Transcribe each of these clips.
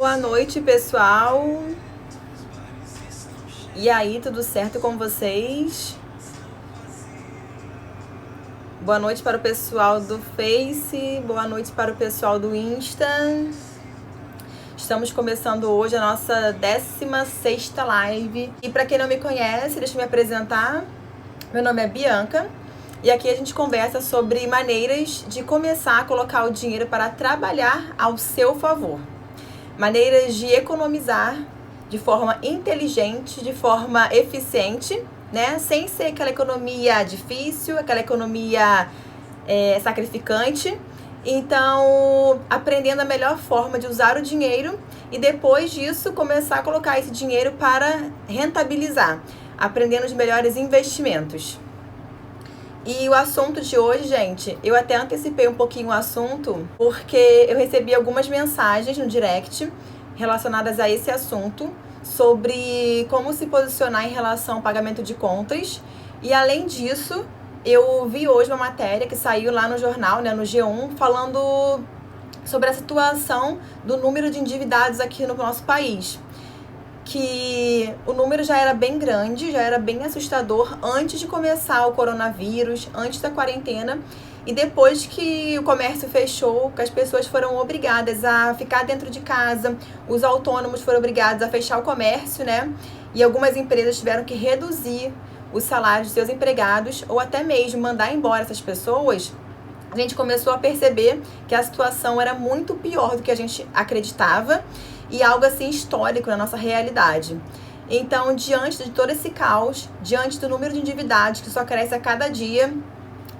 Boa noite, pessoal. E aí, tudo certo com vocês? Boa noite para o pessoal do Face, boa noite para o pessoal do Insta. Estamos começando hoje a nossa 16ª live. E para quem não me conhece, deixa eu me apresentar. Meu nome é Bianca e aqui a gente conversa sobre maneiras de começar a colocar o dinheiro para trabalhar ao seu favor. Maneiras de economizar de forma inteligente, de forma eficiente, né? Sem ser aquela economia difícil, aquela economia sacrificante. Então, aprendendo a melhor forma de usar o dinheiro e depois disso começar a colocar esse dinheiro para rentabilizar, aprendendo os melhores investimentos. E o assunto de hoje, gente, eu até antecipei um pouquinho o assunto, porque eu recebi algumas mensagens no direct relacionadas a esse assunto, sobre como se posicionar em relação ao pagamento de contas. E além disso, eu vi hoje uma matéria que saiu lá no jornal, né, no G1, falando sobre a situação do número de endividados aqui no nosso país. Que o número já era bem grande, já era bem assustador antes de começar o coronavírus, antes da quarentena. E depois que o comércio fechou, que as pessoas foram obrigadas a ficar dentro de casa, os autônomos foram obrigados a fechar o comércio, né? E algumas empresas tiveram que reduzir os salários de seus empregados ou até mesmo mandar embora essas pessoas. A gente começou a perceber que a situação era muito pior do que a gente acreditava e algo assim histórico na nossa realidade. Então, diante de todo esse caos, diante do número de endividados que só cresce a cada dia,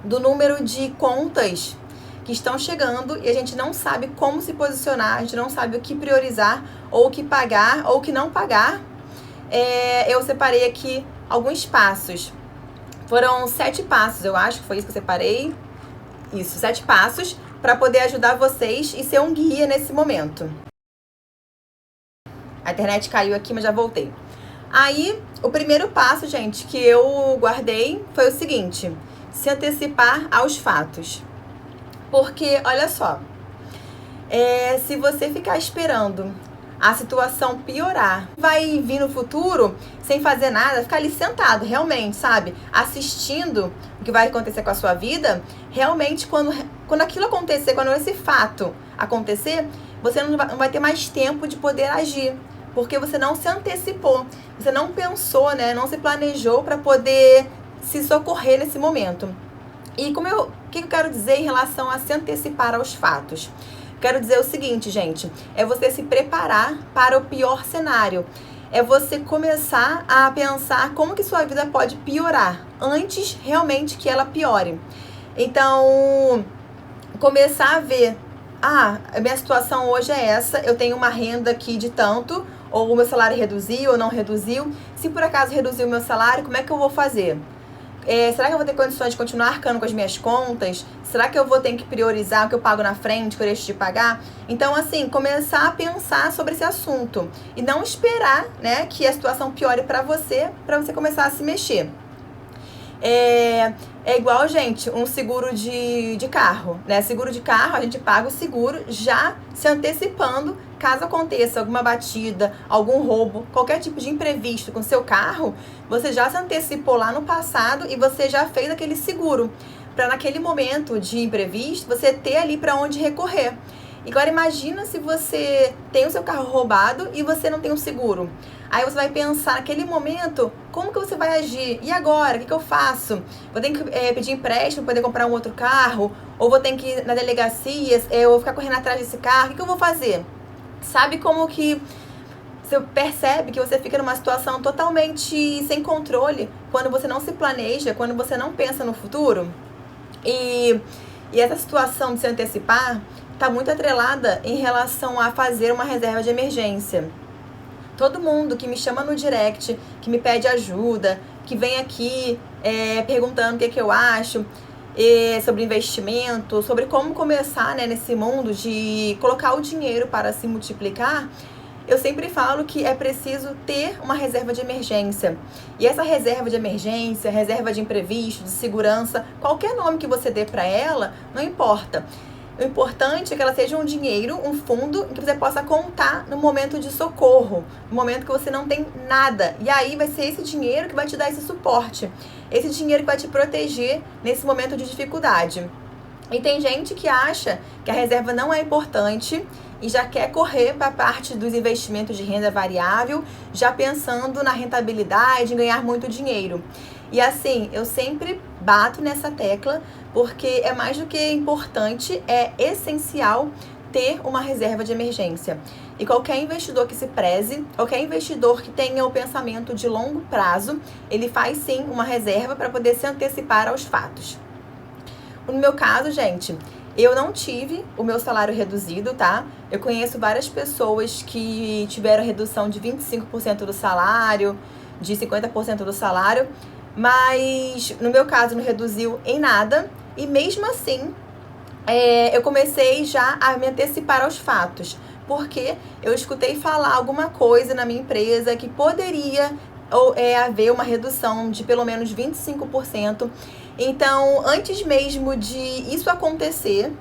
do número de contas que estão chegando e a gente não sabe como se posicionar, a gente não sabe o que priorizar, ou o que pagar, ou o que não pagar, eu separei aqui alguns passos. Foram 7 passos, eu acho que foi isso que eu separei. Isso, 7 passos para poder ajudar vocês e ser um guia nesse momento. A internet caiu aqui, mas já voltei. Aí, o primeiro passo, gente, que eu guardei foi o seguinte: se antecipar aos fatos. Porque, olha só, se você ficar esperando a situação piorar, vai vir no futuro sem fazer nada, ficar ali sentado, realmente, sabe? Assistindo o que vai acontecer com a sua vida, realmente, quando aquilo acontecer, quando esse fato acontecer, você não vai ter mais tempo de poder agir. Porque você não se antecipou, você não pensou, né? Não se planejou para poder se socorrer nesse momento. E o que eu quero dizer em relação a se antecipar aos fatos? Quero dizer o seguinte, gente, é você se preparar para o pior cenário. É você começar a pensar como que sua vida pode piorar antes realmente que ela piore. Então, começar a ver, a minha situação hoje é essa, eu tenho uma renda aqui de tanto, ou o meu salário reduziu ou não reduziu. Se por acaso reduziu o meu salário, como é que eu vou fazer? Será que eu vou ter condições de continuar arcando com as minhas contas? Será que eu vou ter que priorizar o que eu pago na frente, que eu deixo de pagar? Então, assim, começar a pensar sobre esse assunto. E não esperar, né, que a situação piore para você começar a se mexer. É igual, gente, um seguro de carro, né? Seguro de carro, a gente paga o seguro já se antecipando, caso aconteça alguma batida, algum roubo, qualquer tipo de imprevisto com seu carro, você já se antecipou lá no passado e você já fez aquele seguro, para naquele momento de imprevisto, você ter ali para onde recorrer. Agora imagina se você tem o seu carro roubado e você não tem um seguro. Aí você vai pensar naquele momento, como que você vai agir? E agora? O que eu faço? Vou ter que pedir empréstimo para poder comprar um outro carro? Ou vou ter que ir na delegacia? Eu vou ficar correndo atrás desse carro? O que eu vou fazer? Sabe como que você percebe que você fica numa situação totalmente sem controle quando você não se planeja, quando você não pensa no futuro? E essa situação de se antecipar está muito atrelada em relação a fazer uma reserva de emergência. Todo mundo que me chama no direct, que me pede ajuda, que vem aqui perguntando o que eu acho sobre investimento, sobre como começar, né, nesse mundo de colocar o dinheiro para se multiplicar, eu sempre falo que é preciso ter uma reserva de emergência. E essa reserva de emergência, reserva de imprevisto, de segurança, qualquer nome que você dê para ela, não importa. O importante é que ela seja um dinheiro, um fundo, em que você possa contar no momento de socorro, no momento que você não tem nada. E aí vai ser esse dinheiro que vai te dar esse suporte, esse dinheiro que vai te proteger nesse momento de dificuldade. E tem gente que acha que a reserva não é importante e já quer correr para a parte dos investimentos de renda variável, já pensando na rentabilidade, em ganhar muito dinheiro. E assim, eu sempre bato nessa tecla, porque é mais do que importante, é essencial ter uma reserva de emergência. E qualquer investidor que se preze, qualquer investidor que tenha o pensamento de longo prazo, ele faz sim uma reserva para poder se antecipar aos fatos. No meu caso, gente, eu não tive o meu salário reduzido, tá? Eu conheço várias pessoas que tiveram redução de 25% do salário, de 50% do salário, mas no meu caso não reduziu em nada. E mesmo assim, eu comecei já a me antecipar aos fatos, porque eu escutei falar alguma coisa na minha empresa que poderia haver uma redução de pelo menos 25%. Então, antes mesmo de isso acontecer,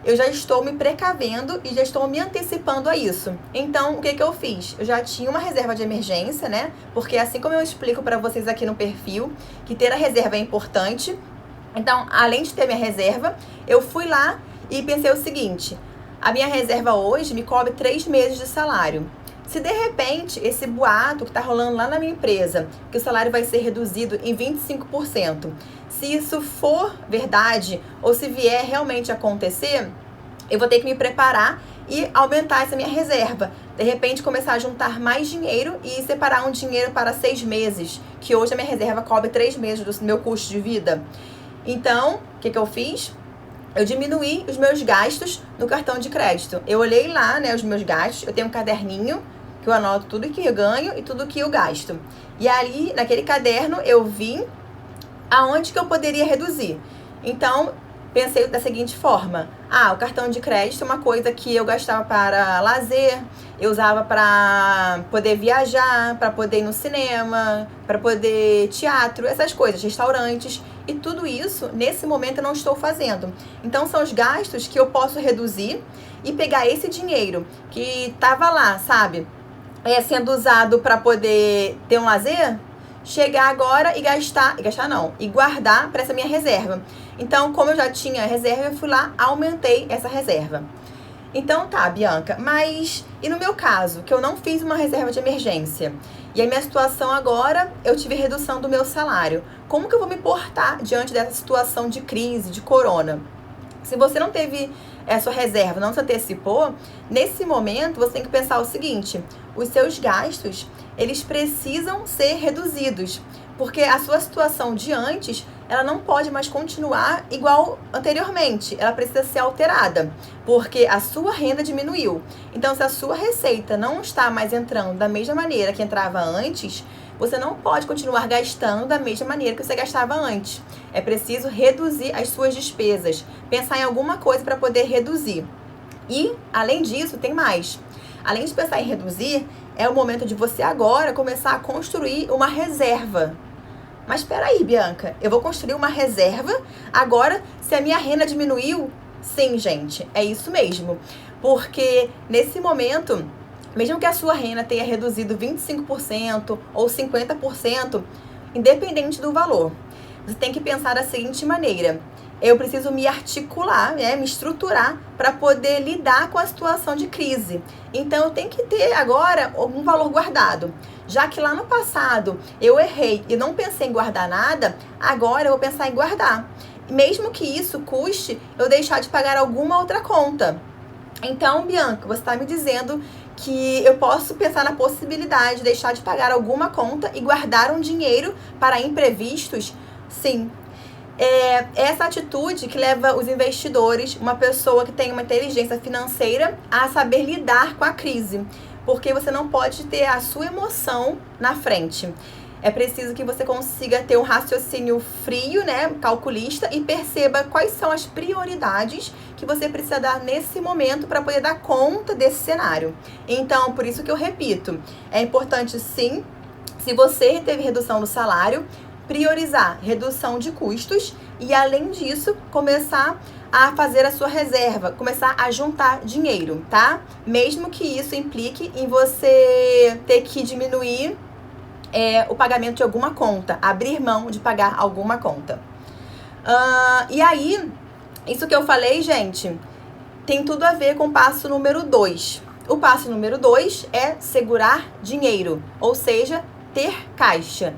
eu já estou me precavendo e já estou me antecipando a isso. Então, o que eu fiz? Eu já tinha uma reserva de emergência, né? Porque assim como eu explico para vocês aqui no perfil, que ter a reserva é importante. Então, além de ter minha reserva, eu fui lá e pensei o seguinte: a minha reserva hoje me cobre 3 meses de salário. Se de repente esse boato que está rolando lá na minha empresa, que o salário vai ser reduzido em 25%, se isso for verdade ou se vier realmente acontecer, eu vou ter que me preparar e aumentar essa minha reserva. De repente começar a juntar mais dinheiro e separar um dinheiro para 6 meses, que hoje a minha reserva cobre 3 meses do meu custo de vida. Então, o que eu fiz? Eu diminuí os meus gastos no cartão de crédito. Eu olhei lá, né, os meus gastos. Eu tenho um caderninho que eu anoto tudo que eu ganho e tudo que eu gasto. E ali, naquele caderno, eu vi aonde que eu poderia reduzir. Então, pensei da seguinte forma: o cartão de crédito é uma coisa que eu gastava para lazer, eu usava para poder viajar, para poder ir no cinema, para poder teatro, essas coisas, restaurantes. E tudo isso, nesse momento, eu não estou fazendo. Então, são os gastos que eu posso reduzir e pegar esse dinheiro que estava lá, sabe? Sendo usado para poder ter um lazer, chegar agora e guardar para essa minha reserva. Então, como eu já tinha reserva, eu fui lá, aumentei essa reserva. Então tá, Bianca, mas e no meu caso, que eu não fiz uma reserva de emergência? E a minha situação agora, eu tive redução do meu salário. Como que eu vou me portar diante dessa situação de crise, de corona? Se você não teve sua reserva, não se antecipou, nesse momento você tem que pensar o seguinte: os seus gastos, eles precisam ser reduzidos, porque a sua situação de antes, ela não pode mais continuar igual anteriormente, ela precisa ser alterada, porque a sua renda diminuiu. Então, se a sua receita não está mais entrando da mesma maneira que entrava antes, você não pode continuar gastando da mesma maneira que você gastava antes. É preciso reduzir as suas despesas, pensar em alguma coisa para poder reduzir. E, além disso, tem mais. Além de pensar em reduzir, é o momento de você agora começar a construir uma reserva. Mas espera aí, Bianca, eu vou construir uma reserva agora se a minha renda diminuiu? Sim, gente, é isso mesmo. Porque nesse momento, mesmo que a sua renda tenha reduzido 25% ou 50%, independente do valor, você tem que pensar da seguinte maneira: eu preciso me articular, me estruturar para poder lidar com a situação de crise. Então, eu tenho que ter agora um valor guardado. Já que lá no passado eu errei e não pensei em guardar nada, agora eu vou pensar em guardar. Mesmo que isso custe eu deixar de pagar alguma outra conta. Então, Bianca, você está me dizendo que eu posso pensar na possibilidade de deixar de pagar alguma conta e guardar um dinheiro para imprevistos? Sim. Essa atitude que leva os investidores, uma pessoa que tem uma inteligência financeira, a saber lidar com a crise. Porque você não pode ter a sua emoção na frente. É preciso que você consiga ter um raciocínio frio, calculista, e perceba quais são as prioridades que você precisa dar nesse momento para poder dar conta desse cenário. Então, por isso que eu repito, é importante sim, se você teve redução no salário, priorizar redução de custos e, além disso, começar a fazer a sua reserva, começar a juntar dinheiro, tá? Mesmo que isso implique em você ter que diminuir o pagamento de alguma conta, abrir mão de pagar alguma conta. E aí, isso que eu falei, gente, tem tudo a ver com o passo número 2. O passo número 2 é segurar dinheiro, ou seja, ter caixa.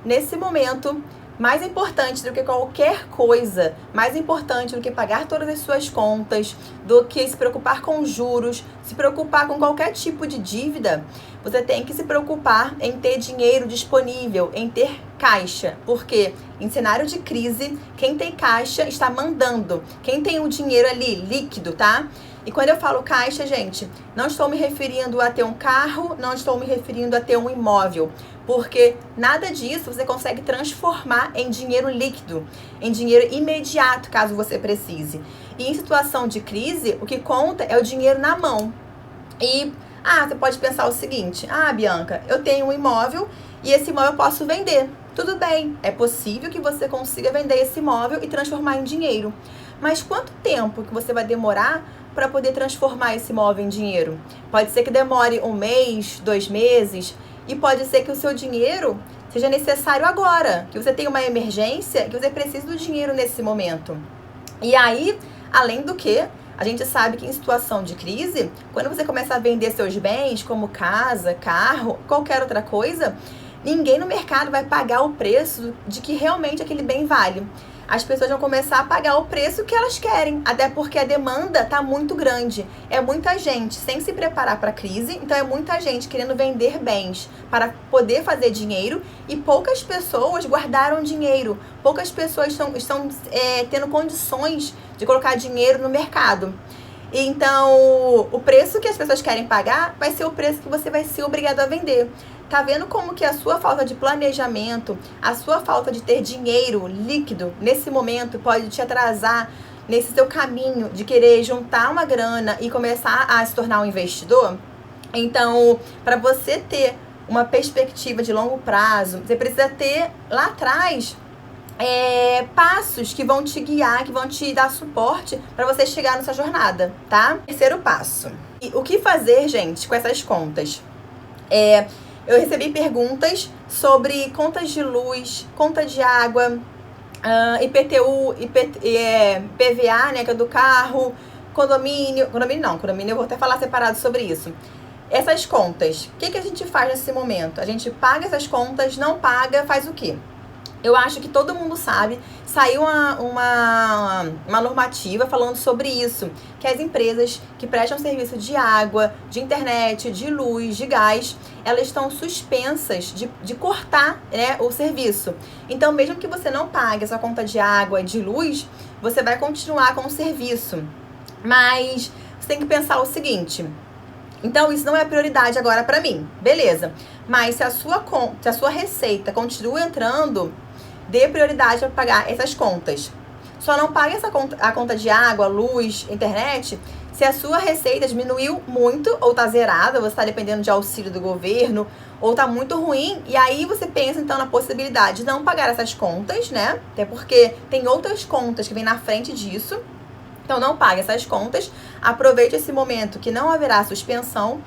Nesse momento, mais importante do que qualquer coisa, mais importante do que pagar todas as suas contas, do que se preocupar com juros, se preocupar com qualquer tipo de dívida, você tem que se preocupar em ter dinheiro disponível, em ter caixa. Porque em cenário de crise, quem tem caixa está mandando. Quem tem o dinheiro ali líquido, tá? E quando eu falo caixa, gente, não estou me referindo a ter um carro, não estou me referindo a ter um imóvel, porque nada disso você consegue transformar em dinheiro líquido, em dinheiro imediato, caso você precise. E em situação de crise, o que conta é o dinheiro na mão. E, você pode pensar o seguinte, Bianca, eu tenho um imóvel e esse imóvel eu posso vender. Tudo bem, é possível que você consiga vender esse imóvel e transformar em dinheiro. Mas quanto tempo que você vai demorar para poder transformar esse imóvel em dinheiro? Pode ser que demore 1 mês, 2 meses, e pode ser que o seu dinheiro seja necessário agora, que você tenha uma emergência, que você precise do dinheiro nesse momento. E aí, além do que, a gente sabe que em situação de crise, quando você começa a vender seus bens, como casa, carro, qualquer outra coisa, ninguém no mercado vai pagar o preço de que realmente aquele bem vale. As pessoas vão começar a pagar o preço que elas querem, até porque a demanda está muito grande. É muita gente sem se preparar para a crise, então é muita gente querendo vender bens para poder fazer dinheiro e poucas pessoas guardaram dinheiro. Poucas pessoas estão tendo condições de colocar dinheiro no mercado. Então, o preço que as pessoas querem pagar vai ser o preço que você vai ser obrigado a vender. Tá vendo como que a sua falta de planejamento, a sua falta de ter dinheiro líquido nesse momento pode te atrasar nesse seu caminho de querer juntar uma grana e começar a se tornar um investidor? Então, para você ter uma perspectiva de longo prazo, você precisa ter lá atrás passos que vão te guiar, que vão te dar suporte para você chegar nessa jornada, tá? Terceiro passo. E o que fazer, gente, com essas contas? Eu recebi perguntas sobre contas de luz, conta de água, IPTU, PVA, né, que é do carro, condomínio eu vou até falar separado sobre isso. Essas contas, o que a gente faz nesse momento? A gente paga essas contas, não paga, faz o quê? Eu acho que todo mundo sabe, saiu uma normativa falando sobre isso, que as empresas que prestam serviço de água, de internet, de luz, de gás, elas estão suspensas de cortar, né, o serviço. Então, mesmo que você não pague a sua conta de água e de luz, você vai continuar com o serviço. Mas você tem que pensar o seguinte... Então, isso não é prioridade agora para mim, beleza. Mas se a sua receita continua entrando, dê prioridade para pagar essas contas. Só não pague a conta de água, luz, internet, se a sua receita diminuiu muito ou está zerada, você está dependendo de auxílio do governo, ou está muito ruim, e aí você pensa então na possibilidade de não pagar essas contas, né? Até porque tem outras contas que vêm na frente disso. Então, não pague essas contas, aproveite esse momento que não haverá suspensão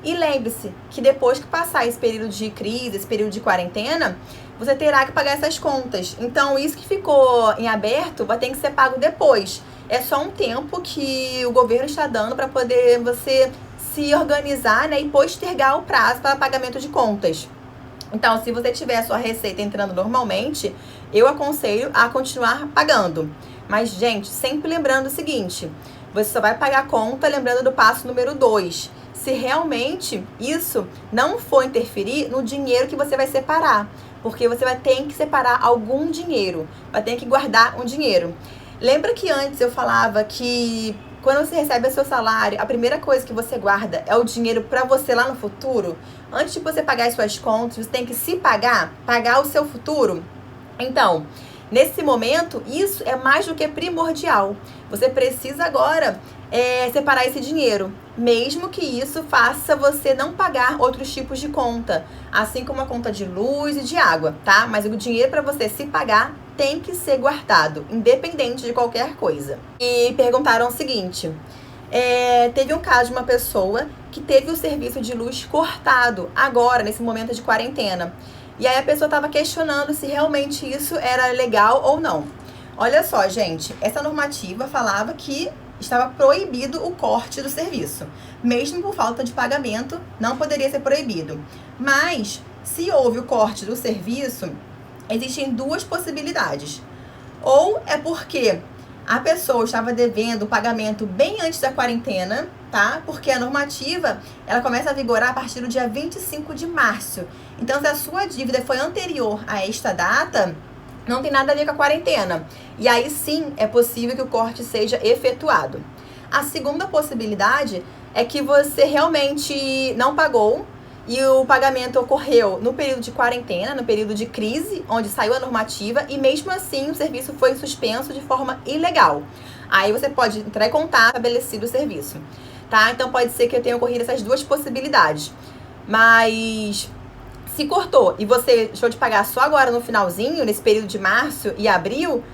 e lembre-se que depois que passar esse período de crise, esse período de quarentena, você terá que pagar essas contas. Então, isso que ficou em aberto vai ter que ser pago depois. É só um tempo que o governo está dando para poder você se organizar, né, e postergar o prazo para pagamento de contas. Então, se você tiver a sua receita entrando normalmente, eu aconselho a continuar pagando. Mas, gente, sempre lembrando o seguinte, você só vai pagar a conta lembrando do passo número 2. Se realmente isso não for interferir no dinheiro que você vai separar. Porque você vai ter que separar algum dinheiro, vai ter que guardar um dinheiro. Lembra que antes eu falava que quando você recebe o seu salário, a primeira coisa que você guarda é o dinheiro para você lá no futuro? Antes de você pagar as suas contas, você tem que se pagar o seu futuro? Então, nesse momento, isso é mais do que primordial. Você precisa agora separar esse dinheiro, mesmo que isso faça você não pagar outros tipos de conta, assim como a conta de luz e de água, tá? Mas o dinheiro para você se pagar tem que ser guardado, independente de qualquer coisa. E perguntaram o seguinte: teve um caso de uma pessoa que teve o serviço de luz cortado agora, nesse momento de quarentena. E aí a pessoa estava questionando se realmente isso era legal ou não. Olha só, gente, essa normativa falava que estava proibido o corte do serviço. Mesmo por falta de pagamento, não poderia ser proibido. Mas, se houve o corte do serviço, existem duas possibilidades. Ou é porque a pessoa estava devendo o pagamento bem antes da quarentena, tá? Porque a normativa, ela começa a vigorar a partir do dia 25 de março. Então, se a sua dívida foi anterior a esta data, não tem nada a ver com a quarentena. E aí sim é possível que o corte seja efetuado. A segunda possibilidade é que você realmente não pagou e o pagamento ocorreu no período de quarentena, no período de crise, onde saiu a normativa, e mesmo assim o serviço foi suspenso de forma ilegal. Aí você pode entrar em contato estabelecido o serviço, tá? Então pode ser que tenha ocorrido essas duas possibilidades. Mas se cortou e você deixou de pagar só agora no finalzinho, nesse período de março e abril,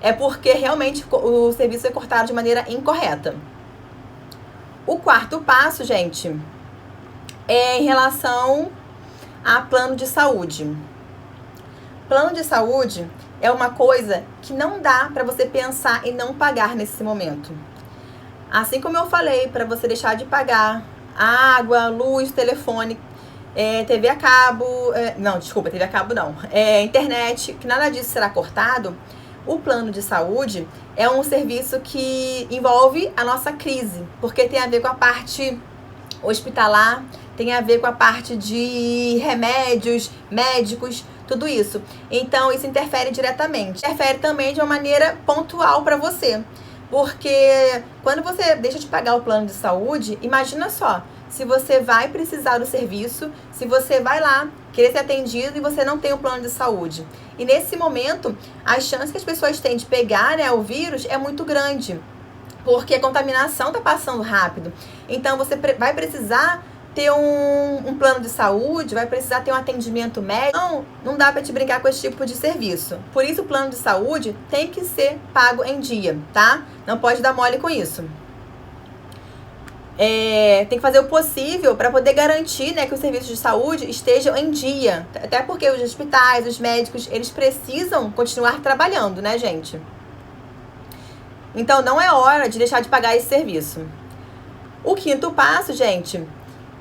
é porque realmente o serviço é cortado de maneira incorreta. O quarto passo, gente, é em relação a plano de saúde. Plano de saúde é uma coisa que não dá para você pensar em não pagar nesse momento. Assim como eu falei, para você deixar de pagar água, luz, telefone, TV a cabo, TV a cabo não, internet, que nada disso será cortado. O plano de saúde é um serviço que envolve a nossa crise, porque tem a ver com a parte hospitalar, tem a ver com a parte de remédios, médicos, tudo isso. Então, isso interfere diretamente. Interfere também de uma maneira pontual para você, porque quando você deixa de pagar o plano de saúde, imagina só, se você vai precisar do serviço, se você vai lá querer ser atendido e você não tem o plano de saúde. E nesse momento, a chance que as pessoas têm de pegar, o vírus é muito grande, porque a contaminação está passando rápido. Então, você vai precisar ter um plano de saúde, vai precisar ter um atendimento médico. Não dá para te brincar com esse tipo de serviço. Por isso, o plano de saúde tem que ser pago em dia, tá? Não pode dar mole com isso. Tem que fazer o possível para poder garantir, que os serviços de saúde estejam em dia. Até porque os hospitais, os médicos, eles precisam continuar trabalhando, né, gente? Então, não é hora de deixar de pagar esse serviço. O quinto passo, gente,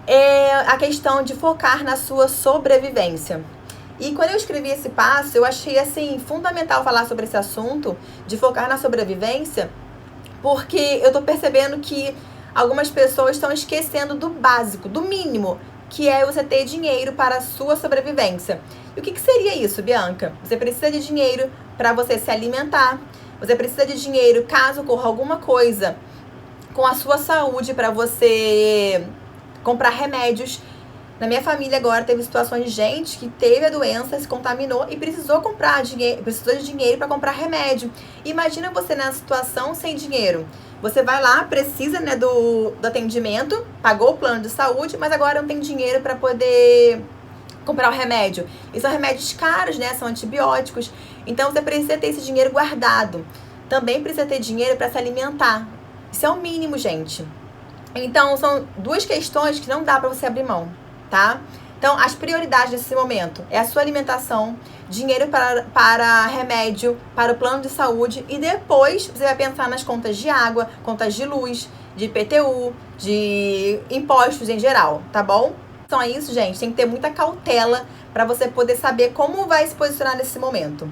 é a questão de focar na sua sobrevivência. E quando eu escrevi esse passo, eu achei, assim, fundamental falar sobre esse assunto, de focar na sobrevivência, porque eu tô percebendo que algumas pessoas estão esquecendo do básico, do mínimo, que é você ter dinheiro para a sua sobrevivência. E o que seria isso, Bianca? Você precisa de dinheiro para você se alimentar. Você precisa de dinheiro caso ocorra alguma coisa com a sua saúde, para você comprar remédios. Na minha família agora teve situações de gente que teve a doença, se contaminou e precisou comprar dinheiro, precisou de dinheiro para comprar remédio. Imagina você nessa situação sem dinheiro. Você vai lá, precisa, do atendimento, pagou o plano de saúde, mas agora não tem dinheiro para poder comprar o remédio. E são remédios caros, são antibióticos. Então você precisa ter esse dinheiro guardado. Também precisa ter dinheiro para se alimentar. Isso é o mínimo, gente. Então são duas questões que não dá para você abrir mão, tá? Então, as prioridades nesse momento é a sua alimentação, dinheiro para remédio, para o plano de saúde, e depois você vai pensar nas contas de água, contas de luz, de IPTU, de impostos em geral, tá bom? Então é isso, gente. Tem que ter muita cautela para você poder saber como vai se posicionar nesse momento.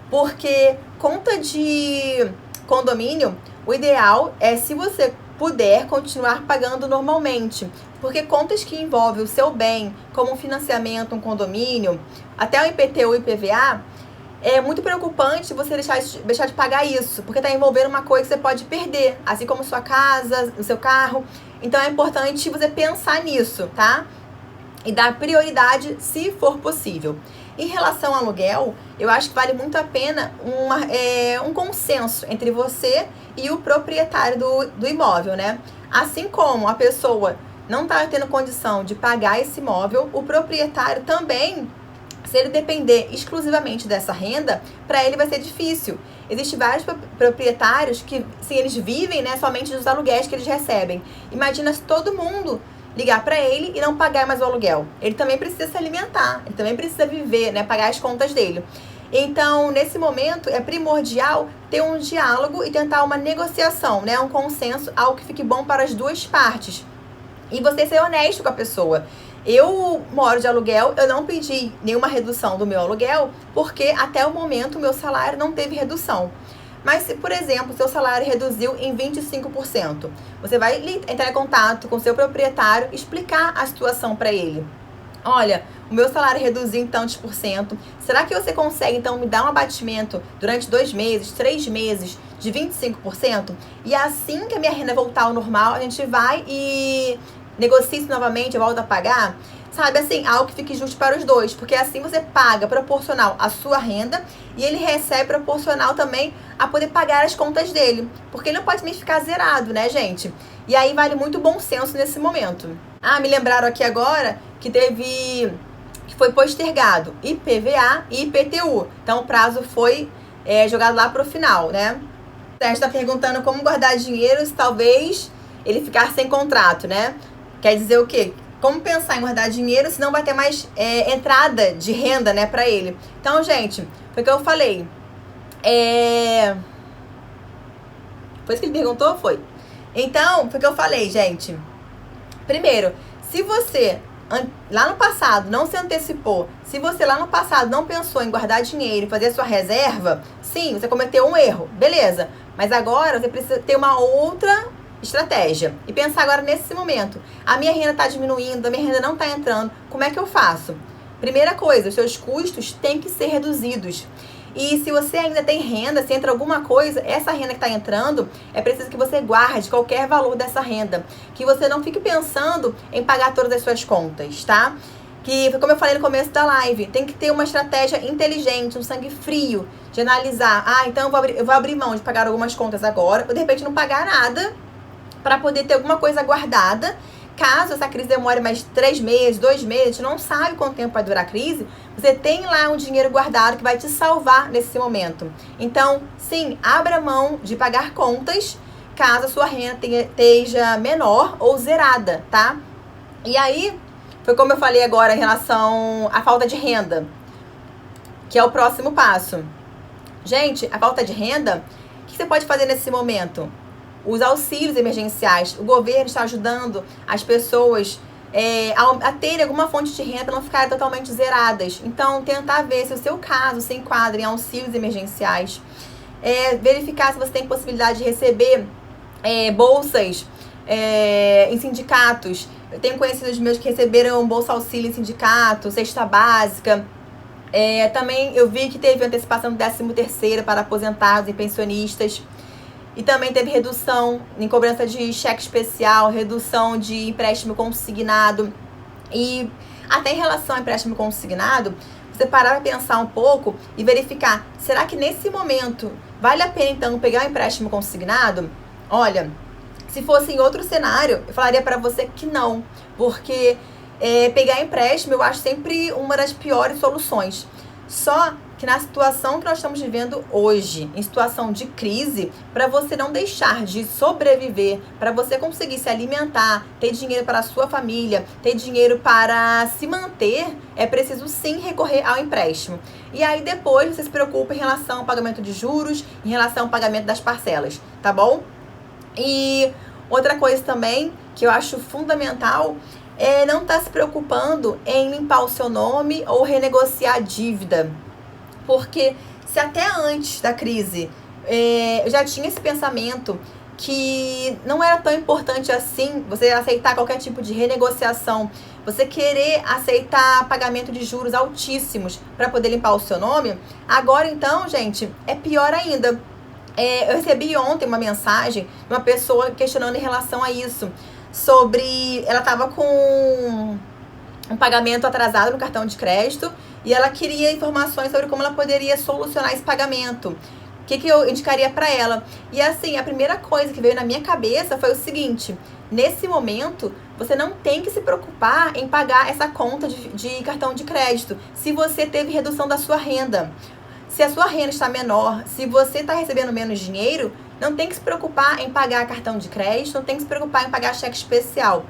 Porque conta de condomínio, o ideal é, se você puder, continuar pagando normalmente. Porque contas que envolvem o seu bem, como um financiamento, um condomínio, até o IPTU e IPVA, é muito preocupante você deixar de pagar isso, porque está envolvendo uma coisa que você pode perder, assim como sua casa, o seu carro. Então é importante você pensar nisso, tá? e dar prioridade se for possível. Em relação ao aluguel, eu acho que vale muito a pena um consenso entre você e o proprietário do imóvel, né? Assim como a pessoa não está tendo condição de pagar esse imóvel, o proprietário também, se ele depender exclusivamente dessa renda, para ele vai ser difícil. Existem vários proprietários que, sim, eles vivem, né, somente dos aluguéis que eles recebem. Imagina se todo mundo ligar para ele e não pagar mais o aluguel. Ele também precisa se alimentar, ele também precisa viver, né, pagar as contas dele. Então, nesse momento, é primordial ter um diálogo e tentar uma negociação, né, um consenso, algo que fique bom para as duas partes. E você ser honesto com a pessoa. Eu moro de aluguel, eu não pedi nenhuma redução do meu aluguel, porque até o momento o meu salário não teve redução. Mas se, por exemplo, seu salário reduziu em 25%, você vai entrar em contato com o seu proprietário e explicar a situação para ele. Olha, o meu salário reduziu em tantos por cento. Será que você consegue, então, me dar um abatimento durante 2 meses, 3 meses, de 25%? E assim que a minha renda voltar ao normal, a gente vai e negocia isso novamente, eu volto a pagar? Sabe, assim, algo que fique justo para os dois. Porque assim você paga proporcional à sua renda e ele recebe proporcional também a poder pagar as contas dele. Porque ele não pode também ficar zerado, né, gente? E aí vale muito bom senso nesse momento. Ah, me lembraram aqui agora que foi postergado IPVA e IPTU. Então o prazo foi jogado lá para o final, né? A gente está perguntando como guardar dinheiro se talvez ele ficar sem contrato, né? Quer dizer o quê? Como pensar em guardar dinheiro se não vai ter mais entrada de renda, né, para ele? Então, gente, foi o que eu falei. Foi isso que ele perguntou? Foi. Então, foi o que eu falei, gente. Primeiro, se você lá no passado não se antecipou, se você lá no passado não pensou em guardar dinheiro e fazer sua reserva, sim, você cometeu um erro, beleza. Mas agora você precisa ter uma outra estratégia e pensar agora nesse momento. A minha renda está diminuindo, a minha renda não está entrando, como é que eu faço? Primeira coisa, os seus custos têm que ser reduzidos. E se você ainda tem renda, se entra alguma coisa, essa renda que está entrando, é preciso que você guarde qualquer valor dessa renda. Que você não fique pensando em pagar todas as suas contas, tá? Que, como eu falei no começo da live, tem que ter uma estratégia inteligente, um sangue frio, de analisar. Ah, então eu vou abrir mão de pagar algumas contas agora, ou de repente não pagar nada, para poder ter alguma coisa guardada. Caso essa crise demore mais 3 meses, 2 meses, a gente não sabe quanto tempo vai durar a crise, você tem lá um dinheiro guardado que vai te salvar nesse momento. Então, sim, abra mão de pagar contas caso a sua renda esteja menor ou zerada, tá? E aí, foi como eu falei agora em relação à falta de renda, que é o próximo passo. Gente, a falta de renda, o que você pode fazer nesse momento? Os auxílios emergenciais. O governo está ajudando as pessoas a terem alguma fonte de renda para não ficarem totalmente zeradas. Então, tentar ver se o seu caso se enquadra em auxílios emergenciais. Verificar se você tem possibilidade de receber bolsas em sindicatos. Eu tenho conhecidos meus que receberam bolsa auxílio em sindicato, cesta básica. Também eu vi que teve antecipação do 13º para aposentados e pensionistas. E também teve redução em cobrança de cheque especial, redução de empréstimo consignado. E até em relação ao empréstimo consignado, você parar para pensar um pouco e verificar, será que nesse momento vale a pena então pegar um empréstimo consignado? Olha, se fosse em outro cenário, eu falaria para você que não, porque pegar empréstimo eu acho sempre uma das piores soluções. Só que na situação que nós estamos vivendo hoje, em situação de crise, para você não deixar de sobreviver, para você conseguir se alimentar, ter dinheiro para a sua família, ter dinheiro para se manter, é preciso sim recorrer ao empréstimo. E aí depois você se preocupa em relação ao pagamento de juros, em relação ao pagamento das parcelas, tá bom? E outra coisa também que eu acho fundamental é não estar se preocupando em limpar o seu nome ou renegociar a dívida. Porque se até antes da crise eu já tinha esse pensamento que não era tão importante assim você aceitar qualquer tipo de renegociação, você querer aceitar pagamento de juros altíssimos para poder limpar o seu nome, agora então, gente, é pior ainda. Eu recebi ontem uma mensagem de uma pessoa questionando em relação a isso, sobre ela estava com um pagamento atrasado no cartão de crédito e ela queria informações sobre como ela poderia solucionar esse pagamento. O que eu indicaria para ela? E assim, a primeira coisa que veio na minha cabeça foi o seguinte: nesse momento, você não tem que se preocupar em pagar essa conta de cartão de crédito se você teve redução da sua renda. Se a sua renda está menor, se você está recebendo menos dinheiro, não tem que se preocupar em pagar cartão de crédito, não tem que se preocupar em pagar cheque especial.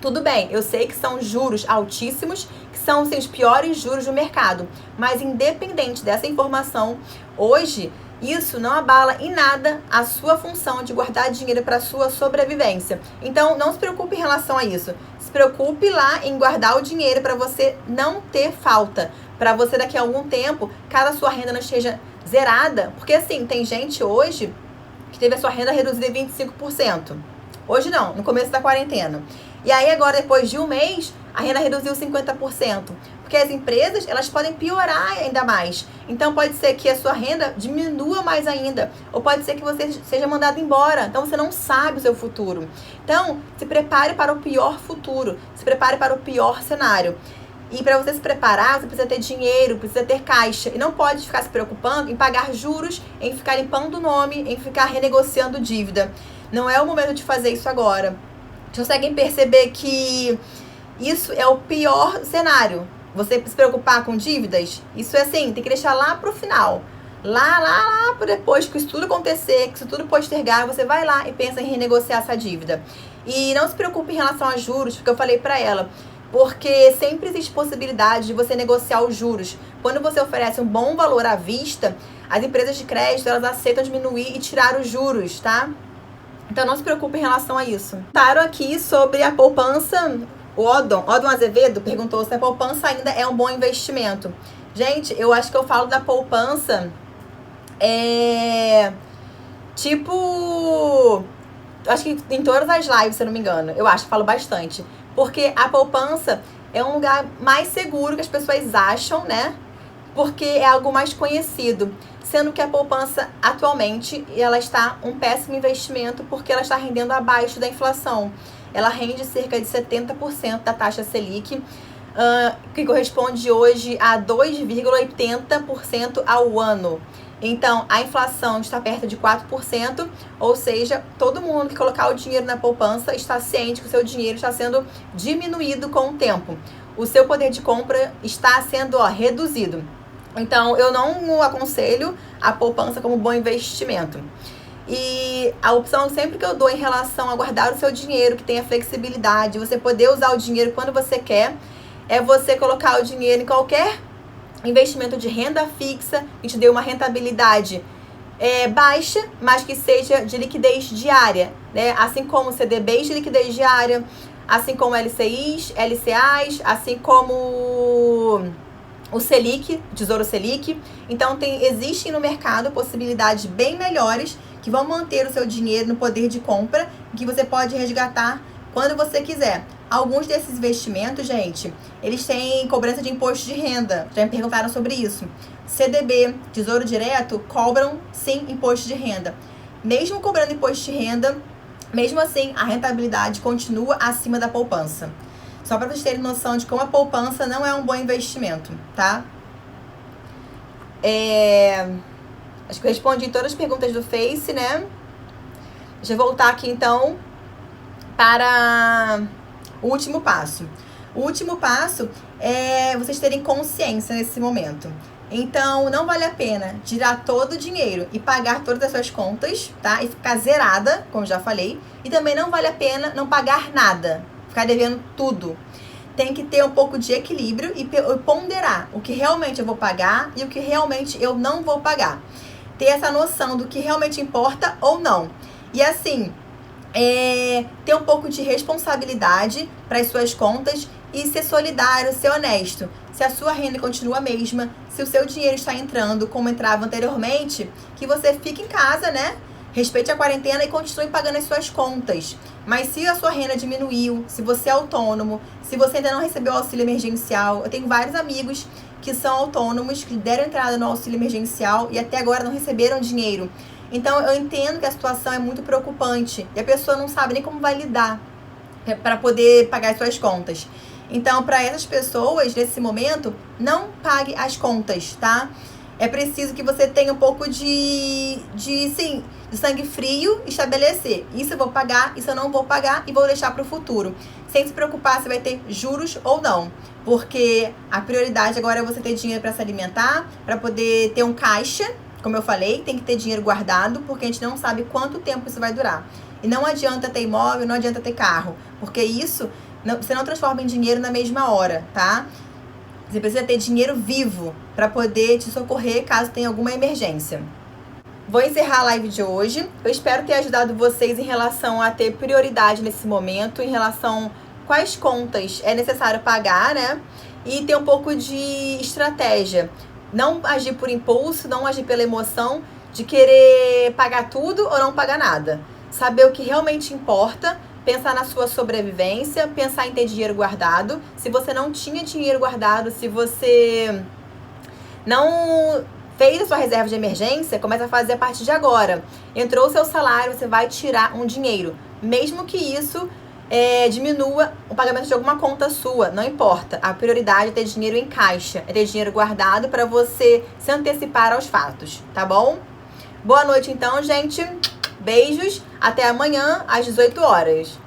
Tudo bem, eu sei que são juros altíssimos, que são assim, os piores juros do mercado, mas independente dessa informação, hoje isso não abala em nada a sua função de guardar dinheiro para a sua sobrevivência. Então, não se preocupe em relação a isso. Se preocupe lá em guardar o dinheiro para você não ter falta. Para você, daqui a algum tempo, caso a sua renda não esteja zerada. Porque, assim, tem gente hoje que teve a sua renda reduzida em 25%. Hoje não, no começo da quarentena. E aí, agora, depois de um mês, a renda reduziu 50%. Porque as empresas, elas podem piorar ainda mais. Então, pode ser que a sua renda diminua mais ainda. Ou pode ser que você seja mandado embora. Então, você não sabe o seu futuro. Então, se prepare para o pior futuro. Se prepare para o pior cenário. E para você se preparar, você precisa ter dinheiro, precisa ter caixa. E não pode ficar se preocupando em pagar juros, em ficar limpando o nome, em ficar renegociando dívida. Não é o momento de fazer isso agora. Vocês conseguem perceber que isso é o pior cenário? Você se preocupar com dívidas? Isso é assim, tem que deixar lá pro final. Lá, depois que isso tudo acontecer, que isso tudo postergar, você vai lá e pensa em renegociar essa dívida. E não se preocupe em relação a juros, porque eu falei pra ela, porque sempre existe possibilidade de você negociar os juros. Quando você oferece um bom valor à vista, as empresas de crédito, elas aceitam diminuir e tirar os juros, tá? Então não se preocupe em relação a isso. Comentaram aqui sobre a poupança. O Odon Azevedo perguntou se a poupança ainda é um bom investimento. Gente, eu acho que eu falo da poupança tipo, acho que em todas as lives, se eu não me engano. Eu acho que falo bastante. Porque a poupança é um lugar mais seguro que as pessoas acham, né? Porque é algo mais conhecido. Sendo que a poupança, atualmente, ela está um péssimo investimento porque ela está rendendo abaixo da inflação. Ela rende cerca de 70% da taxa Selic, que corresponde hoje a 2,80% ao ano. Então, a inflação está perto de 4%, ou seja, todo mundo que colocar o dinheiro na poupança está ciente que o seu dinheiro está sendo diminuído com o tempo. O seu poder de compra está sendo reduzido. Então, eu não aconselho a poupança como bom investimento. E a opção sempre que eu dou em relação a guardar o seu dinheiro, que tenha flexibilidade, você poder usar o dinheiro quando você quer, é você colocar o dinheiro em qualquer investimento de renda fixa que te dê uma rentabilidade baixa, mas que seja de liquidez diária, né? Assim como CDBs de liquidez diária, assim como LCIs, LCAs, assim como o Selic, o Tesouro Selic. Então, existem no mercado possibilidades bem melhores que vão manter o seu dinheiro no poder de compra, que você pode resgatar quando você quiser. Alguns desses investimentos, gente, eles têm cobrança de imposto de renda. Já me perguntaram sobre isso. CDB, Tesouro Direto, cobram sim imposto de renda. Mesmo cobrando imposto de renda, mesmo assim, a rentabilidade continua acima da poupança. Só para vocês terem noção de como a poupança não é um bom investimento, tá? Acho que eu respondi todas as perguntas do Face, né? Deixa eu voltar aqui, então, para o último passo. O último passo é vocês terem consciência nesse momento. Então, não vale a pena tirar todo o dinheiro e pagar todas as suas contas, tá? E ficar zerada, como já falei. E também não vale a pena não pagar nada, ficar devendo tudo. Tem que ter um pouco de equilíbrio e ponderar o que realmente eu vou pagar e o que realmente eu não vou pagar. Ter essa noção do que realmente importa ou não. E assim, ter um pouco de responsabilidade para as suas contas e ser solidário, ser honesto. Se a sua renda continua a mesma, se o seu dinheiro está entrando como entrava anteriormente, que você fique em casa, né? Respeite a quarentena e continue pagando as suas contas. Mas se a sua renda diminuiu, se você é autônomo, se você ainda não recebeu o auxílio emergencial, eu tenho vários amigos que são autônomos, que deram entrada no auxílio emergencial e até agora não receberam dinheiro. Então, eu entendo que a situação é muito preocupante e a pessoa não sabe nem como vai lidar para poder pagar as suas contas. Então, para essas pessoas, nesse momento, não pague as contas, tá? É preciso que você tenha um pouco de sangue frio, estabelecer. Isso eu vou pagar, isso eu não vou pagar e vou deixar para o futuro. Sem se preocupar se vai ter juros ou não. Porque a prioridade agora é você ter dinheiro para se alimentar, para poder ter um caixa. Como eu falei, tem que ter dinheiro guardado, porque a gente não sabe quanto tempo isso vai durar. E não adianta ter imóvel, não adianta ter carro, porque isso você não transforma em dinheiro na mesma hora, tá? Você precisa ter dinheiro vivo para poder te socorrer caso tenha alguma emergência. Vou encerrar a live de hoje. Eu espero ter ajudado vocês em relação a ter prioridade nesse momento, em relação a quais contas é necessário pagar, né? E ter um pouco de estratégia. Não agir por impulso, não agir pela emoção de querer pagar tudo ou não pagar nada. Saber o que realmente importa, pensar na sua sobrevivência, pensar em ter dinheiro guardado. Se você não tinha dinheiro guardado, se você não fez a sua reserva de emergência, começa a fazer a partir de agora. Entrou o seu salário, você vai tirar um dinheiro. Mesmo que isso diminua o pagamento de alguma conta sua, não importa. A prioridade é ter dinheiro em caixa, é ter dinheiro guardado para você se antecipar aos fatos, tá bom? Boa noite então, gente. Beijos. Até amanhã às 18 horas.